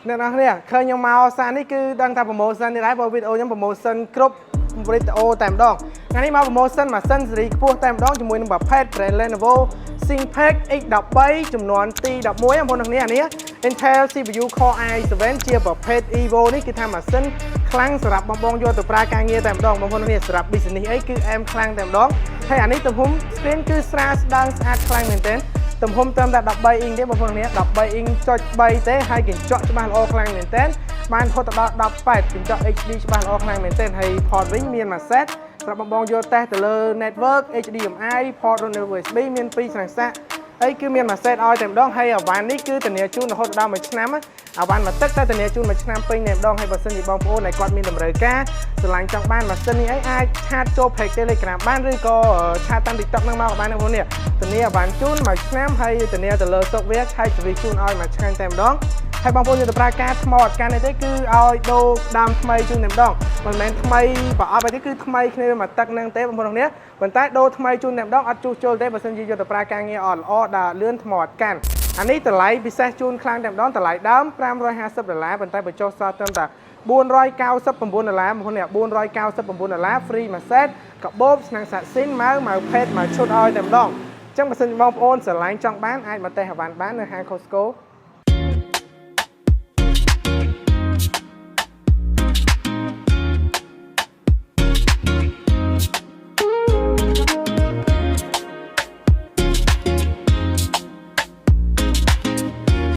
អ្នកនរគ្នាឃើញខ្ញុំមកសារនេះគឺដឹងថា promotion នេះដែរព្រោះវីដេអូខ្ញុំ promotion គ្រប់វីដេអូតែម្ដងថ្ងៃនេះមក promotion ម៉ាស៊ីនស៊េរីខ្ពស់តែម្ដងជាមួយនឹងប្រភេទ brand Lenovo ThinkPad X13 ចំនួនទី11បងប្អូនអ្នកនេះ Intel CPU Core i7 ជាប្រភេទ Evo នេះគឺថាម៉ាស៊ីនខ្លាំងសម្រាប់បងយកទៅប្រើការងារតែម្ដងបងប្អូនអ្នកនេះសម្រាប់ business អីគឺអែមខ្លាំងតែម្ដងហើយអានេះទំហំ screen គឺស្រាលស្ដើងស្អាតខ្លាំងមែនទែនទំហំត្រឹមតែ13អ៊ីងទេបងប្អូនអ្នក13អ៊ីងចុច3ទេហើយកញ្ចក់ច្បាស់ល្អខ្លាំងមែនទែនបានហត់ទៅដល់18កញ្ចក់ HD ច្បាស់ល្អខ្លាំងមែនទែនហើយ port វិញមានមួយ set សម្រាប់បងយកតេស្តទៅលើ network HDMI port USB មាន2ស្រាំងសាក់អីគឺមានមួយ set ឲ្យតែម្ដងហើយអាវ៉ាន់នេះគឺធានាជូនរហូតដល់1ឆ្នាំអាវ៉ាន់មួយទឹកតែធានាជូន1ឆ្នាំពេញតែម្ដងហើយបើសិនជាបងប្អូនដែលគាត់មានតម្រូវការស្រឡាញ់ចង់បានម៉ាស៊ីននេះអីអាចឆាតចូល page Telegram បានឬក៏ឆាតតាម TikTok ហ្នឹងមកក៏បានដែរបងប្អូននេះធានាអាវ៉ាន់ជូន1ឆ្នាំហើយធានាទៅលើ software ឆែកសេរីជូនឲ្យមួយឆ្នាំតែម្ដងហើយបងប្អូនយកទៅប្រើការថ្មអត់កាន់ទេគឺឲ្យដូរដើមថ្មីជូនតែម្ដងមិនមែនថ្មីប្រអប់អីទេគឺថ្មីគ្នាមួយទឹកហ្នឹងទេបងប្អូននេះប៉ុន្តែដូរថ្មីជូនតែម្ដងអត់ជួសជុលទេបើសិនជាយកទៅប្រើការងារអត់ល្អដើរលឿនថ្មអត់កាន់អានេះតម្លៃពិសេសជូនខ្លាំងតែម្ដងតម្លៃដើម$550ប៉ុន្តែបញ្ចុះសល់ត្រឹមតែ$499បងប្អូននេះ$499 free មួយ set កាបូបឆ្នាំងសាក់ស៊ីនម៉ៅផេតម៉ៅឈុតឲ្យតែម្ដងអញ្ចឹងបើសិនជាបងប្អូនស្រឡាញ់ចង់បានអាចមកតេស្តអាវ៉ាន់បាននៅហាង Costco